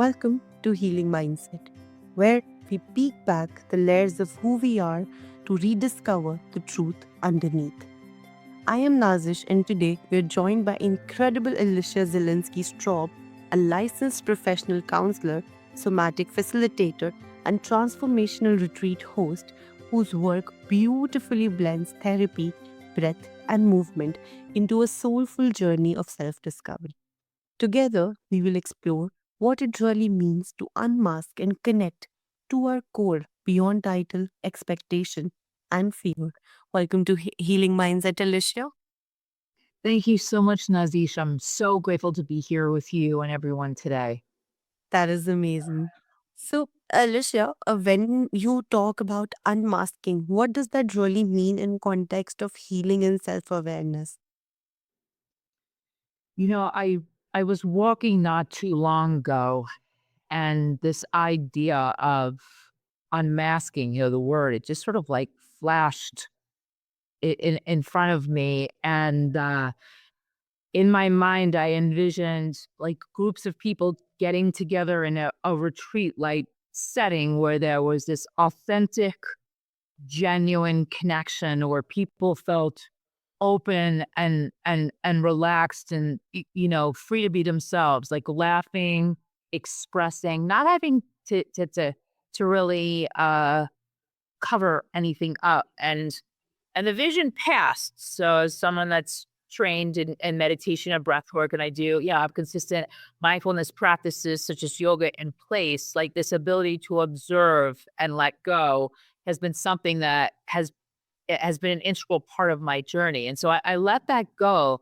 Welcome to Healing Mindset, where we peek back the layers of who we are to rediscover the truth underneath. I am Nazish, and today we are joined by incredible Alicia Zielinski Straub, a licensed professional counselor, somatic facilitator, and transformational retreat host whose work beautifully blends therapy, breath, and movement into a soulful journey of self discovery. Together, we will explore what it really means to unmask and connect to our core beyond title, expectation, and fear. Welcome to Healing Minds at Alicia. Thank you so much, Nazish. I'm so grateful to be here with you and everyone today. That is amazing. So, Alicia, when you talk about unmasking, what does that really mean in context of healing and self-awareness? You know, I was walking not too long ago, and this idea of unmasking, the word, it just sort of like flashed in front of me, and in my mind, I envisioned like groups of people getting together in a retreat like setting where there was this authentic, genuine connection where people felt open and relaxed and free to be themselves, like laughing, expressing, not having to really cover anything up. And the vision passed. So as someone that's trained in meditation and breath work, and I have consistent mindfulness practices such as yoga in place, like this ability to observe and let go has been something that has been an integral part of my journey. And so I let that go.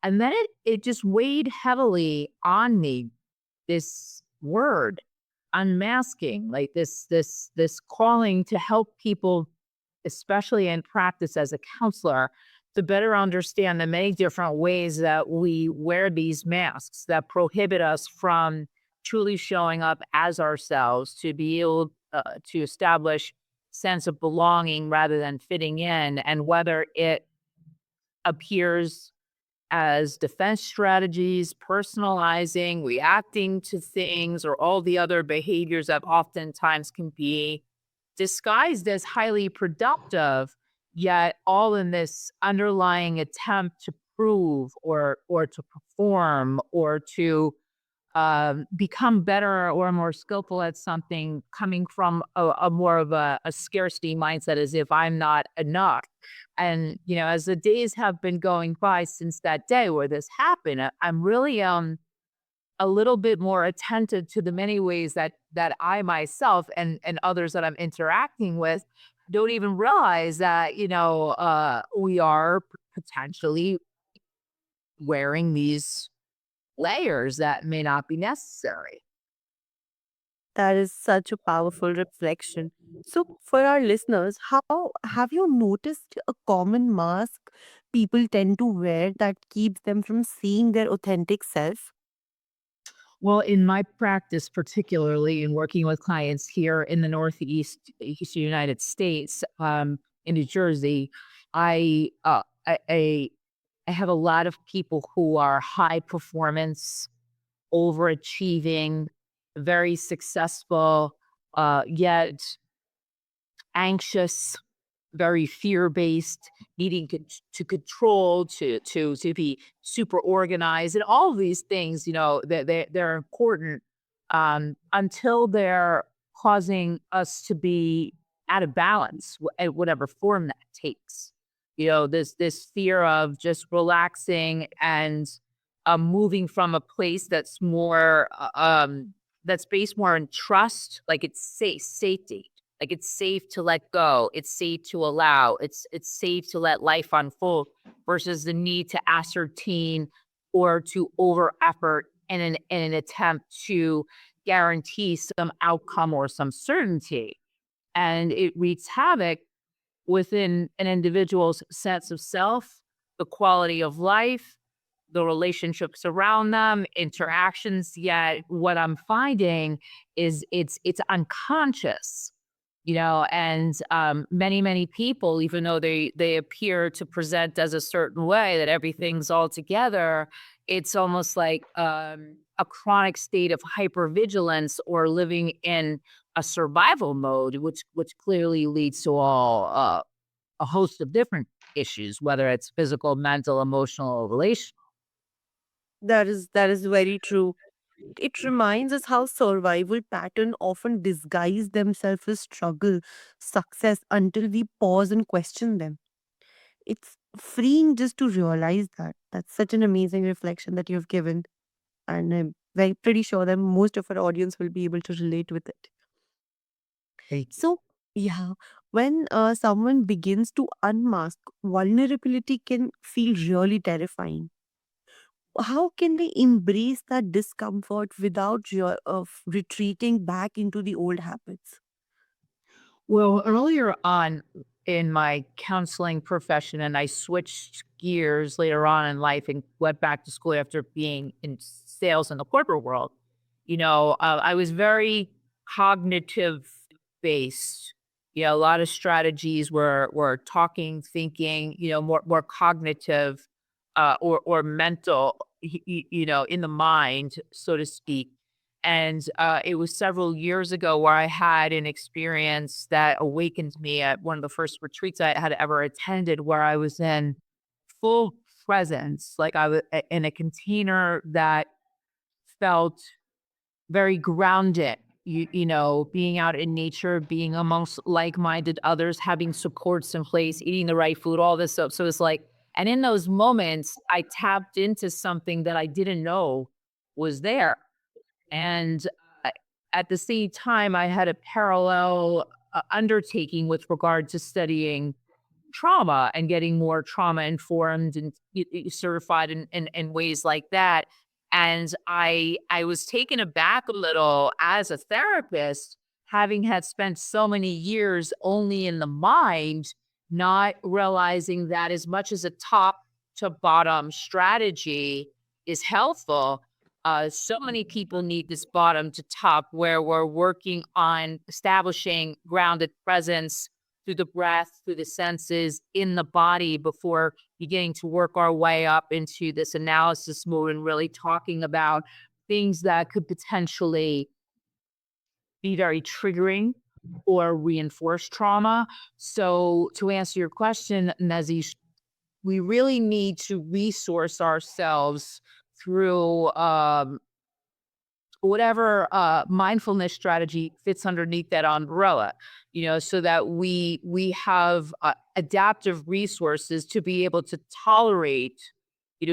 And then it just weighed heavily on me, this word, unmasking, like this calling to help people, especially in practice as a counselor, to better understand the many different ways that we wear these masks that prohibit us from truly showing up as ourselves, to be able to establish sense of belonging rather than fitting in, and whether it appears as defense strategies, personalizing, reacting to things, or all the other behaviors that oftentimes can be disguised as highly productive, yet all in this underlying attempt to prove or to perform or to become better or more skillful at something, coming from a more of a scarcity mindset, as if I'm not enough. And as the days have been going by since that day where this happened, I'm really a little bit more attentive to the many ways that I myself and others that I'm interacting with don't even realize that we are potentially wearing these layers that may not be necessary. That is such a powerful reflection. So, for our listeners, how have you noticed a common mask people tend to wear that keeps them from seeing their authentic self? Well, in my practice, particularly in working with clients here in the East United States, in New Jersey, I, uh, I, I I have a lot of people who are high performance, overachieving, very successful, yet anxious, very fear-based, needing to control, to be super organized, and all of these things, they're important, until they're causing us to be out of balance, at whatever form that takes. This fear of just relaxing and moving from a place that's based more in trust, like it's safety. Like, it's safe to let go, it's safe to allow, it's safe to let life unfold, versus the need to ascertain or to over effort in an attempt to guarantee some outcome or some certainty. And it wreaks havoc within an individual's sense of self, the quality of life, the relationships around them, interactions. Yet what I'm finding is it's unconscious, and many people, even though they appear to present as a certain way, that everything's all together, it's almost like, a chronic state of hypervigilance or living in a survival mode, which clearly leads to a host of different issues, whether it's physical, mental, emotional, or relational. That is very true. It reminds us how survival patterns often disguise themselves as struggle, success until we pause and question them. It's freeing just to realize that. That's such an amazing reflection that you've given. And I'm very pretty sure that most of our audience will be able to relate with it. Thank you. So, yeah, when someone begins to unmask, vulnerability can feel really terrifying. How can they embrace that discomfort without retreating back into the old habits? Well, earlier on in my counseling profession, and I switched gears later on in life and went back to school after being in sales in the corporate world. I was very cognitive based. A lot of strategies were talking, thinking. More cognitive, or mental. In the mind, so to speak. And, it was several years ago where I had an experience that awakened me at one of the first retreats I had ever attended, where I was in full presence, like I was in a container that felt very grounded. Being out in nature, being amongst like-minded others, having supports in place, eating the right food, all this stuff. So it's like, and in those moments, I tapped into something that I didn't know was there. And I at the same time, I had a parallel, undertaking with regard to studying trauma and getting more trauma informed and certified in ways like that. And I was taken aback a little as a therapist, having had spent so many years only in the mind, not realizing that as much as a top to bottom strategy is helpful, so many people need this bottom to top where we're working on establishing grounded presence through the breath, through the senses in the body before beginning to work our way up into this analysis mode and really talking about things that could potentially be very triggering or reinforce trauma. So, to answer your question, Nazish, we really need to resource ourselves through whatever mindfulness strategy fits underneath that umbrella, so that we have adaptive resources to be able to tolerate,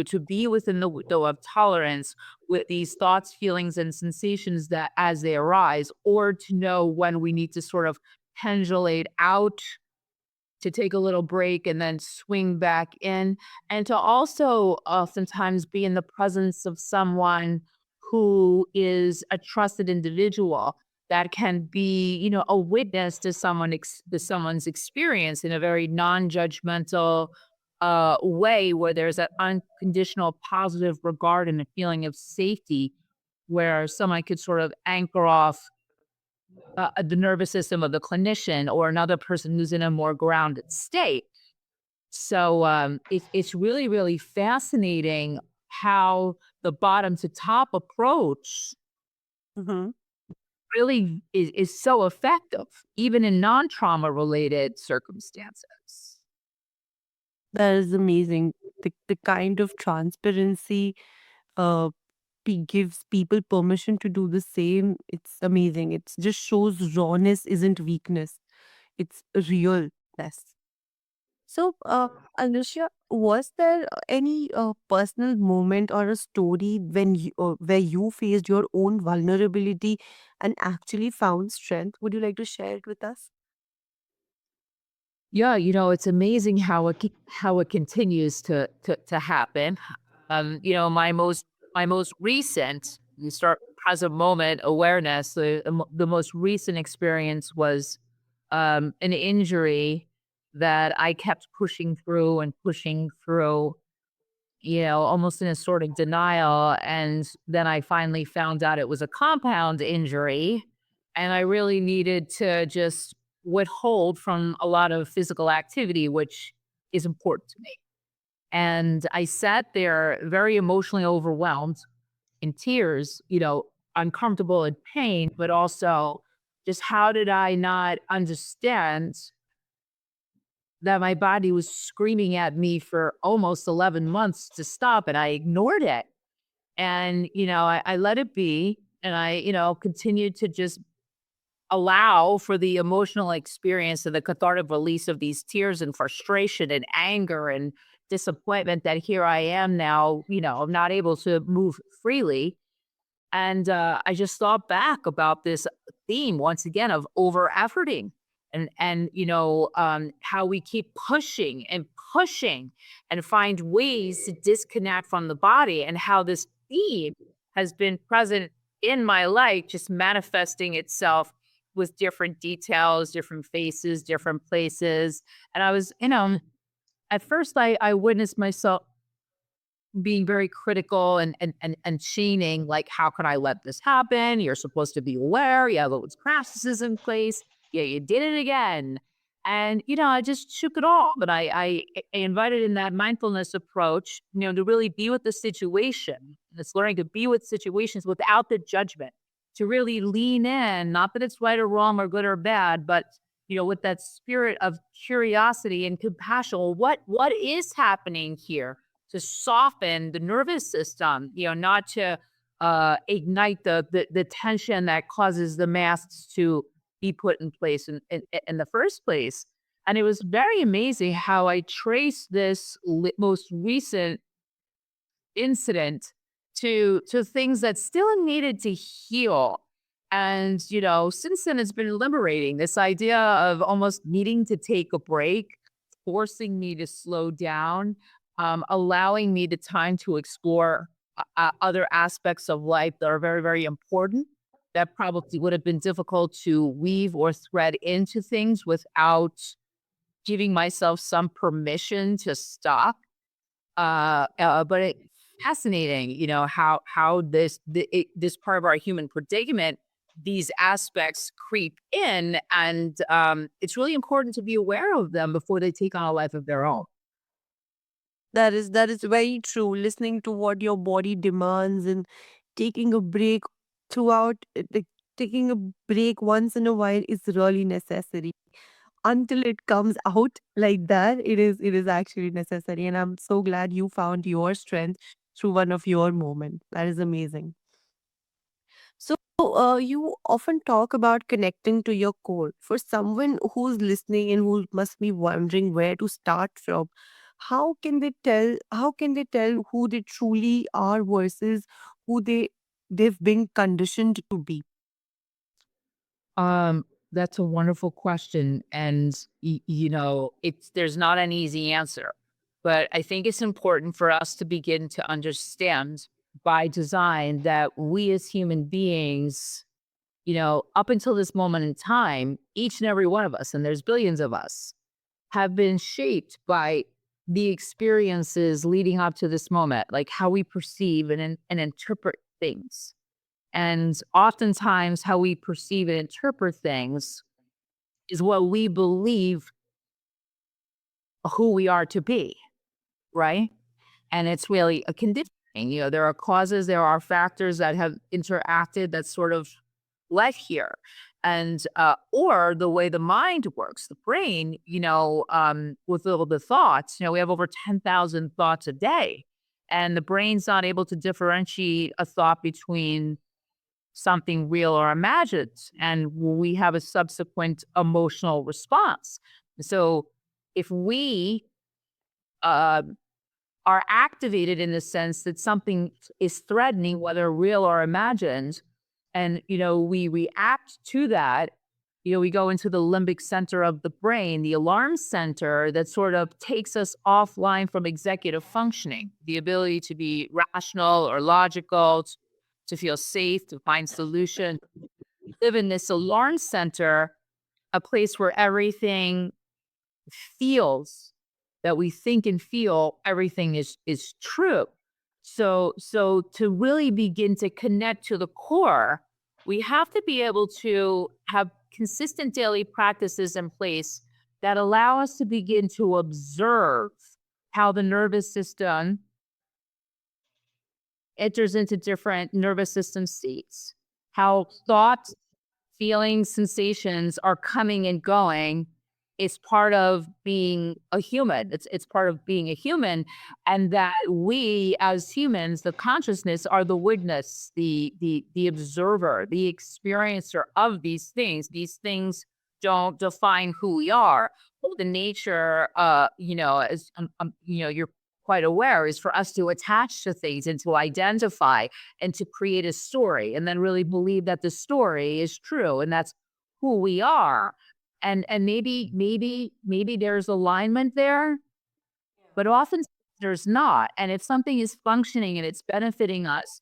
to be within the window of tolerance with these thoughts, feelings, and sensations that as they arise, or to know when we need to sort of pendulate out to take a little break and then swing back in, and to also oftentimes be in the presence of someone who is a trusted individual that can be, a witness to someone's experience in a very non-judgmental way, where there's an unconditional positive regard and a feeling of safety, where someone could sort of anchor off the nervous system of the clinician or another person who's in a more grounded state. So it's really, really fascinating how the bottom to top approach Mhm. really is so effective, even in non trauma related circumstances. That is amazing. The kind of transparency uh, gives people permission to do the same. It's amazing. It just shows rawness isn't weakness, it's realness. So, Alicia, was there any personal moment or a story where you faced your own vulnerability and actually found strength? Would you like to share it with us? Yeah, it's amazing how it continues to happen. My most recent, you start present moment awareness. The most recent experience was an injury that I kept pushing through, almost in a sort of denial. And then I finally found out it was a compound injury. And I really needed to just withhold from a lot of physical activity, which is important to me. And I sat there very emotionally overwhelmed, in tears, uncomfortable in pain, but also just how did I not understand that my body was screaming at me for almost 11 months to stop, and I ignored it. And, I let it be, and I, continued to just allow for the emotional experience and the cathartic release of these tears and frustration and anger and disappointment that here I am now, I'm not able to move freely. And I just thought back about this theme once again of over efforting and how we keep pushing and pushing and find ways to disconnect from the body, and how this theme has been present in my life, just manifesting itself with different details, different faces, different places. And I was, at first I witnessed myself being very critical and chaining, like, how can I let this happen? You're supposed to be aware. You have those practices in place. Yeah, you did it again. And, I just shook it off. But I invited in that mindfulness approach, to really be with the situation. And it's learning to be with situations without the judgment, to really lean in, not that it's right or wrong or good or bad, but with that spirit of curiosity and compassion. Well, what is happening here? To soften the nervous system, not to ignite the tension that causes the masks to be put in place in the first place. And it was very amazing how I traced this most recent incident to things that still needed to heal. And, since then it's been liberating. This idea of almost needing to take a break, forcing me to slow down, allowing me the time to explore other aspects of life that are very, very important, that probably would have been difficult to weave or thread into things without giving myself some permission to stop. But it's fascinating, how this part of our human predicament, these aspects creep in, and it's really important to be aware of them before they take on a life of their own. That is very true. Listening to what your body demands and taking a break throughout, taking a break once in a while is really necessary. Until it comes out like that, it is actually necessary. And I'm so glad you found your strength through one of your moments. That is amazing. So, you often talk about connecting to your core. For someone who's listening and who must be wondering where to start from, how can they tell? How can they tell who they truly are versus who they've been conditioned to be? Um, that's a wonderful question, and it's there's not an easy answer, but I think it's important for us to begin to understand by design that we as human beings, up until this moment in time, each and every one of us, and there's billions of us, have been shaped by the experiences leading up to this moment, like how we perceive and interpret things. And oftentimes, how we perceive and interpret things is what we believe who we are to be, right? And it's really a conditioning. There are causes, there are factors that have interacted that sort of led here. And, or the way the mind works, the brain, with all the thoughts, we have over 10,000 thoughts a day. And the brain's not able to differentiate a thought between something real or imagined, and we have a subsequent emotional response. So if we uh, are activated in the sense that something is threatening, whether real or imagined, and we react to that, we go into the limbic center of the brain, the alarm center that sort of takes us offline from executive functioning, the ability to be rational or logical, to feel safe, to find solution. Live in this alarm center, a place where everything feels, that we think and feel everything is true. So to really begin to connect to the core, we have to be able to have consistent daily practices in place that allow us to begin to observe how the nervous system enters into different nervous system states, how thoughts, feelings, sensations are coming and going is part of being a human. It's part of being a human, and that we as humans, the consciousness, are the witness, the observer, the experiencer of these things. These things don't define who we are. Well, the nature, as you're quite aware, is for us to attach to things and to identify and to create a story and then really believe that the story is true and that's who we are. And maybe there's alignment there, but often there's not. And if something is functioning and it's benefiting us,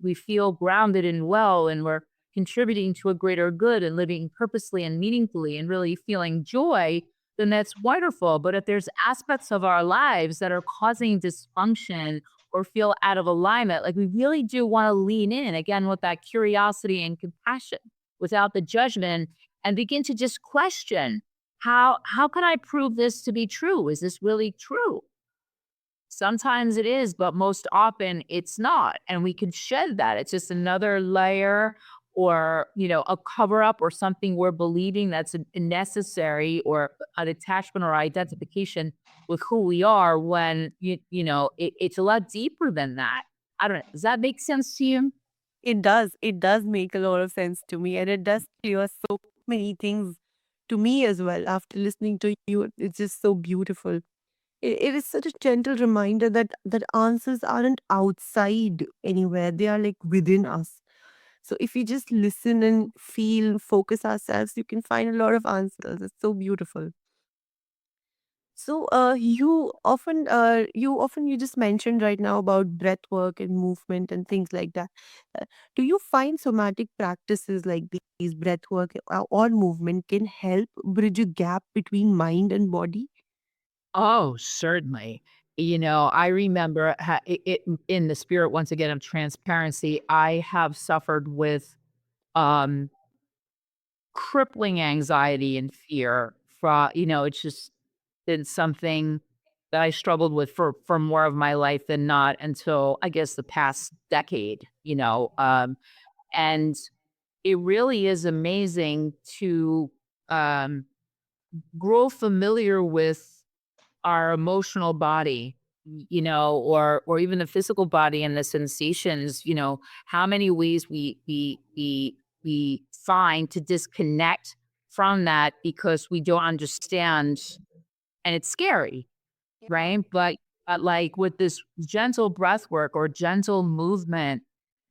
we feel grounded and well, and we're contributing to a greater good and living purposely and meaningfully and really feeling joy, then that's wonderful. But if there's aspects of our lives that are causing dysfunction or feel out of alignment, like, we really do want to lean in again with that curiosity and compassion without the judgment, and begin to just question, how can I prove this to be true? Is this really true? Sometimes it is, but most often it's not. And we can shed that. It's just another layer, or, a cover up, or something we're believing that's necessary, or an attachment or identification with who we are, when it's a lot deeper than that. I don't know. Does that make sense to you? It does. It does make a lot of sense to me, and it does clear so many things to me as well. After listening to you, it's just so beautiful. It is such a gentle reminder that answers aren't outside anywhere; they are like within us. So if we just listen and feel, focus ourselves, you can find a lot of answers. It's so beautiful. So, you just mentioned right now about breath work and movement and things like that. Do you find somatic practices like these breath work or movement can help bridge a gap between mind and body? Oh, certainly. I remember in the spirit, once again, of transparency. I have suffered with um crippling anxiety and fear. It's just been something that I struggled with for more of my life than not, until I guess the past decade. And it really is amazing to um grow familiar with our emotional body, or even the physical body and the sensations. How many ways we find to disconnect from that because we don't understand, and it's scary, right? But like, with this gentle breath work or gentle movement,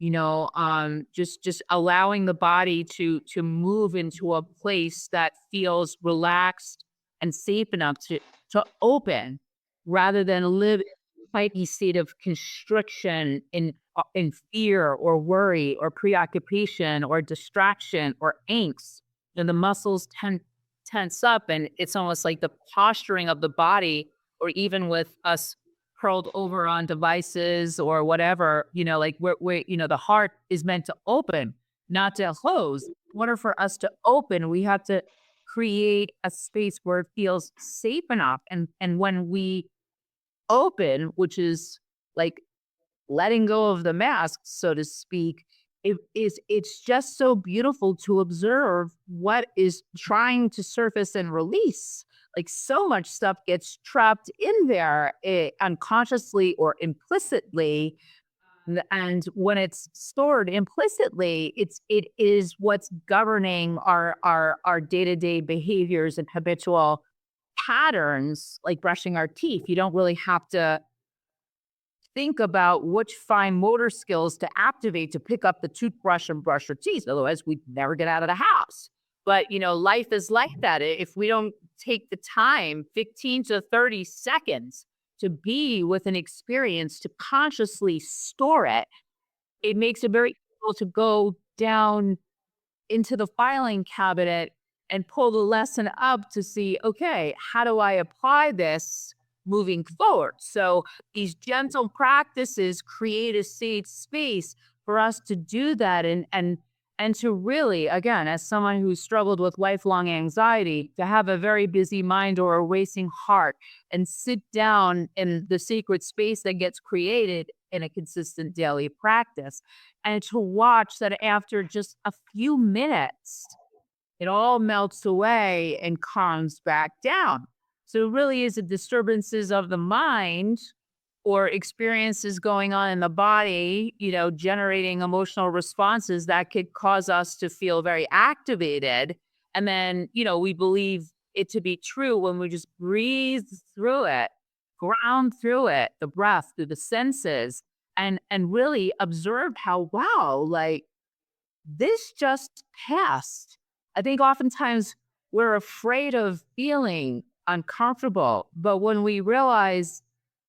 just allowing the body to move into a place that feels relaxed and safe enough to open, rather than live in a heightened state of constriction, in fear or worry or preoccupation or distraction or angst. And the muscles tense up, and it's almost like the posturing of the body, or even with us curled over on devices or whatever, like, the heart is meant to open, not to close. In order for us to open, we have to create a space where it feels safe enough. And when we open, which is like letting go of the mask, so to speak, it's just so beautiful to observe what is trying to surface and release. Like, so much stuff gets trapped in there, unconsciously or implicitly. And when it's stored implicitly, it is what's governing our day-to-day behaviors and habitual patterns, like brushing our teeth. You don't really have to think about which fine motor skills to activate to pick up the toothbrush and brush your teeth. Otherwise, we'd never get out of the house. But, life is like that. If we don't take the time, 15 to 30 seconds, to be with an experience, to consciously store it, it makes it very difficult to go down into the filing cabinet and pull the lesson up to see, okay, how do I apply this moving forward? So these gentle practices create a safe space for us to do that, and And to really, again, as someone who struggled with lifelong anxiety, to have a very busy mind or a racing heart and sit down in the sacred space that gets created in a consistent daily practice, and to watch that after just a few minutes, it all melts away and calms back down. So it really is a disturbances of the mind or experiences going on in the body, generating emotional responses that could cause us to feel very activated. And then, we believe it to be true when we just breathe through it, ground through it, the breath, through the senses, and really observe how, wow, like this just passed. I think oftentimes we're afraid of feeling uncomfortable, but when we realize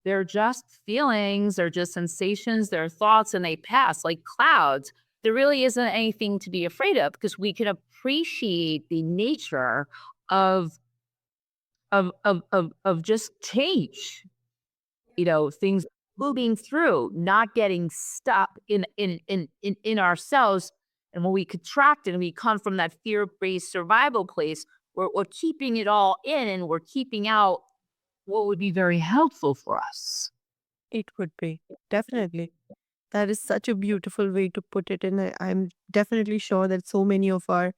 they're just feelings, they're just sensations, they're thoughts, and they pass like clouds, there really isn't anything to be afraid of because we can appreciate the nature of of just change, things moving through, not getting stuck in ourselves. And when we contract and we come from that fear-based survival place, we're keeping it all in and we're keeping out what would be very helpful for us. It would be. Definitely. That is such a beautiful way to put it. And I'm definitely sure that so many of our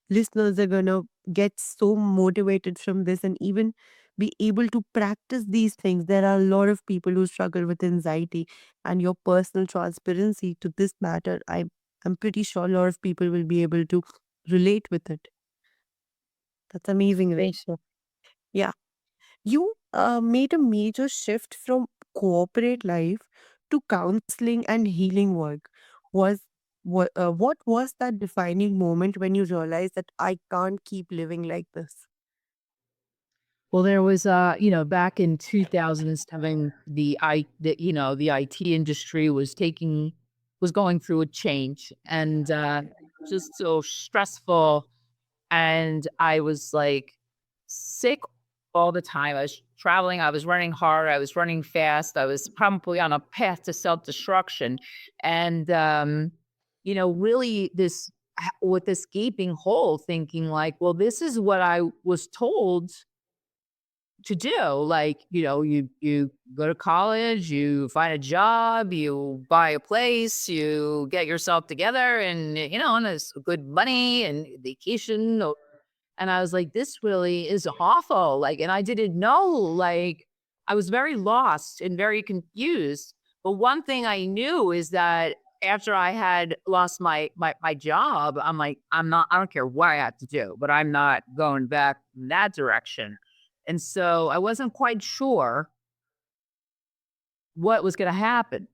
listeners are going to get so motivated from this and even be able to practice these things. There are a lot of people who struggle with anxiety, and your personal transparency to this matter, I'm pretty sure a lot of people will be able to relate with it. That's amazing, Rachel. Yeah. You made a major shift from corporate life to counseling and healing work. Was what was that defining moment when you realized that I can't keep living like this? Well, there was, back in 2007, the IT industry was going through a change and just so stressful. And I was like sick all the time. I was traveling, I was running hard, I was running fast, I was probably on a path to self destruction. And, really with this gaping hole, thinking like, well, this is what I was told to do. Like, you go to college, you find a job, you buy a place, you get yourself together and, and it's good money and vacation. And I was like, this really is awful. Like, and I didn't know, like, I was very lost and very confused. But one thing I knew is that after I had lost my job, I'm like, I don't care what I have to do, but I'm not going back in that direction. And so I wasn't quite sure what was gonna happen.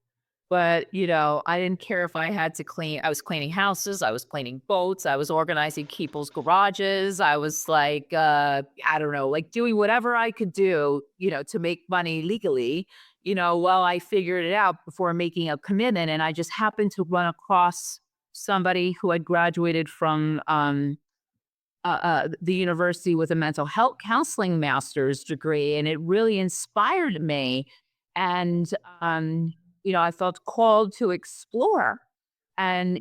But, I didn't care if I had to I was cleaning houses, I was cleaning boats, I was organizing people's garages, I was like, I don't know, like doing whatever I could do, to make money legally, while I figured it out before making a commitment. And I just happened to run across somebody who had graduated from the university with a mental health counseling master's degree, and it really inspired me. And, I felt called to explore. And,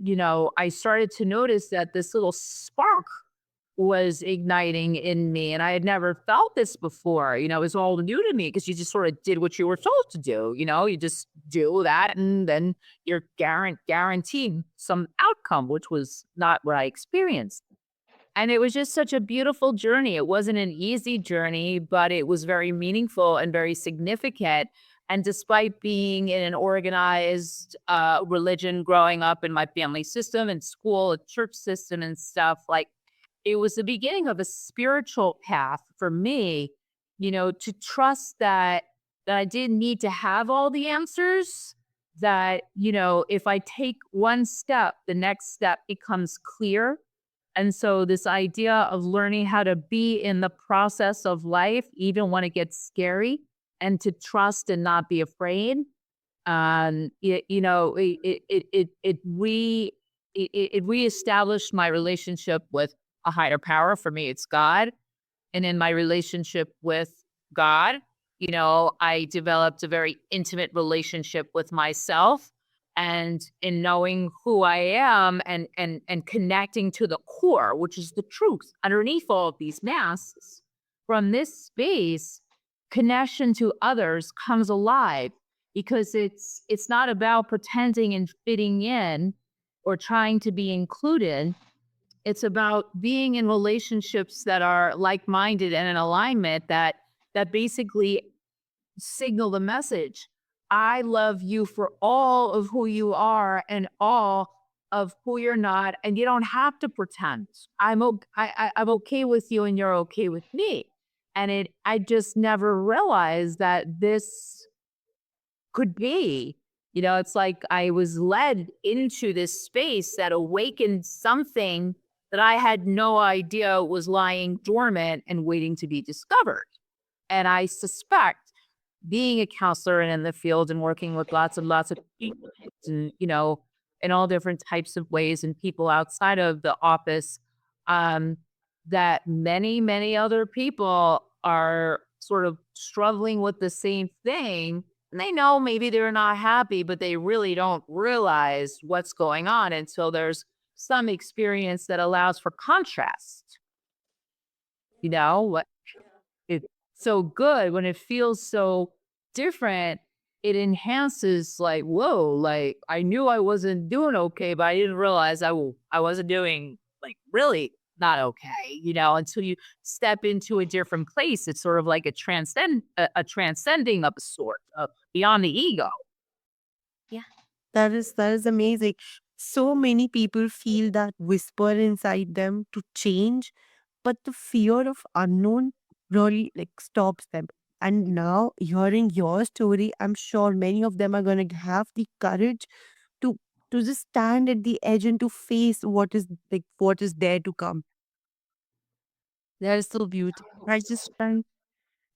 I started to notice that this little spark was igniting in me. And I had never felt this before. It was all new to me because you just sort of did what you were told to do. You just do that and then you're guaranteed some outcome, which was not what I experienced. And it was just such a beautiful journey. It wasn't an easy journey, but it was very meaningful and very significant. And despite being in an organized religion growing up in my family system and school, a church system and stuff, like it was the beginning of a spiritual path for me, to trust that I didn't need to have all the answers, that, if I take one step, the next step becomes clear. And so this idea of learning how to be in the process of life, even when it gets scary, and to trust and not be afraid. It reestablished my relationship with a higher power. For me, it's God. And in my relationship with God, I developed a very intimate relationship with myself. and in knowing who I am and connecting to the core, which is the truth underneath all of these masks. From this space, connection to others comes alive because it's not about pretending and fitting in or trying to be included. It's about being in relationships that are like-minded and in alignment that basically signal the message. I love you for all of who you are and all of who you're not, and you don't have to pretend. I'm okay with you, and you're okay with me. And I just never realized that this could be. It's like I was led into this space that awakened something that I had no idea was lying dormant and waiting to be discovered. And I suspect being a counselor and in the field and working with lots and lots of people and, in all different types of ways and people outside of the office, um, that many, many other people are sort of struggling with the same thing. And they know maybe they're not happy, but they really don't realize what's going on until there's some experience that allows for contrast. What it's so good when it feels so different, it enhances like, whoa, like I knew I wasn't doing okay, but I didn't realize I wasn't doing like really not okay, until you step into a different place. It's sort of like a transcending of a sort of beyond the ego. Yeah, that is amazing. So many people feel that whisper inside them to change, but the fear of unknown really like stops them. And now hearing your story, I'm sure many of them are gonna have the courage to to just stand at the edge and to face what is there to come. That is so beautiful. I just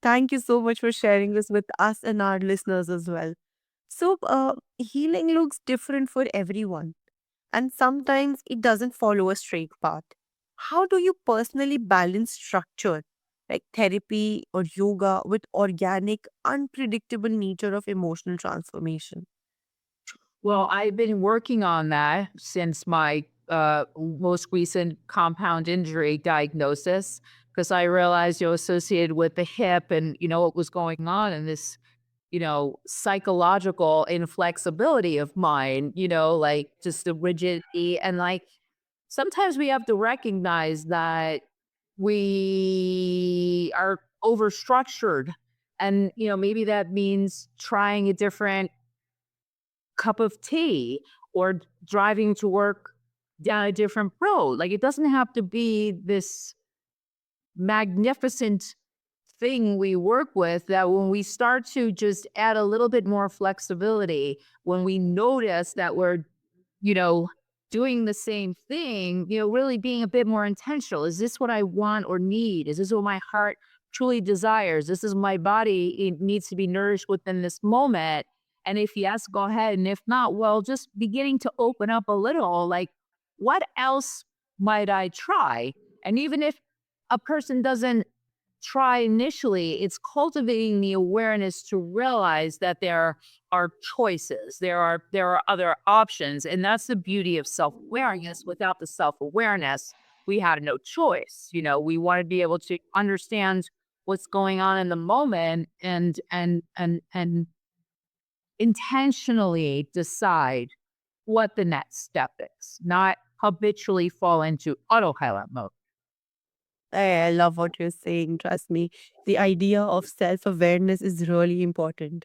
thank you so much for sharing this with us and our listeners as well. So, healing looks different for everyone, and sometimes it doesn't follow a straight path. How do you personally balance structure, like therapy or yoga, with organic, unpredictable nature of emotional transformation? Well, I've been working on that since my most recent compound injury diagnosis because I realized associated with the hip and what was going on and this psychological inflexibility of mine, like just the rigidity and like sometimes we have to recognize that we are overstructured and maybe that means trying a different cup of tea or driving to work down a different road. Like it doesn't have to be this magnificent thing we work with that when we start to just add a little bit more flexibility, when we notice that we're, you know, doing the same thing, really being a bit more intentional. Is this what I want or need? Is this what my heart truly desires? This is my body. It needs to be nourished within this moment. And if yes, go ahead. And if not, well, just beginning to open up a little like, what else might I try? And even if a person doesn't try initially, it's cultivating the awareness to realize that there are choices, there are other options, and that's the beauty of self-awareness. Without the self-awareness, we had no choice. We want to be able to understand what's going on in the moment and intentionally decide what the next step is, not habitually fall into autopilot mode. I love what you're saying. Trust me, the idea of self awareness is really important.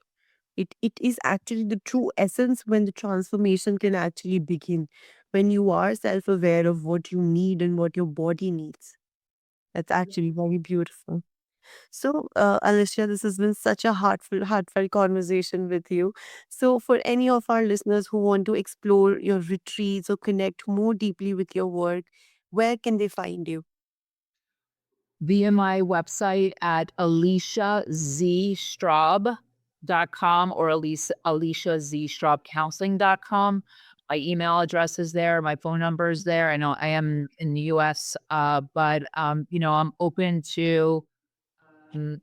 It is actually the true essence when the transformation can actually begin. When you are self aware of what you need and what your body needs. That's actually very beautiful. So, Alicia, this has been such a heartfelt conversation with you. So, for any of our listeners who want to explore your retreats or connect more deeply with your work, where can they find you? Via my website at aliciazstraub.com or aliciazstraubcounseling.com. My email address is there. My phone number is there. I know I am in the US, but I'm open to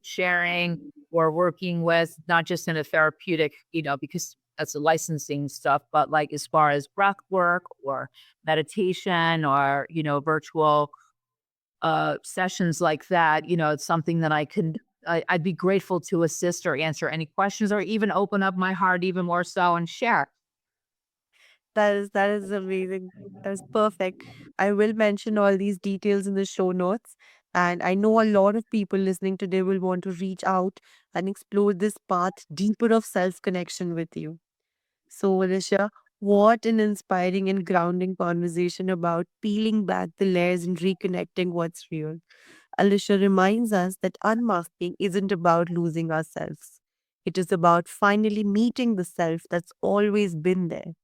sharing or working with, not just in a therapeutic, because that's the licensing stuff, but, like, as far as breath work or meditation or, virtual, sessions like that, it's something that I'd be grateful to assist or answer any questions or even open up my heart even more so and share. That is amazing. That is perfect. I will mention all these details in the show notes. And I know a lot of people listening today will want to reach out and explore this path deeper of self connection with you. So, Alicia, what an inspiring and grounding conversation about peeling back the layers and reconnecting what's real. Alicia reminds us that unmasking isn't about losing ourselves. It is about finally meeting the self that's always been there,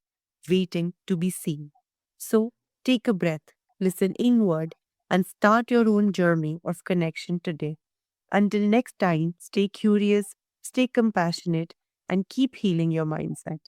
waiting to be seen. So take a breath, listen inward, and start your own journey of connection today. Until next time, stay curious, stay compassionate, and keep healing your mindset.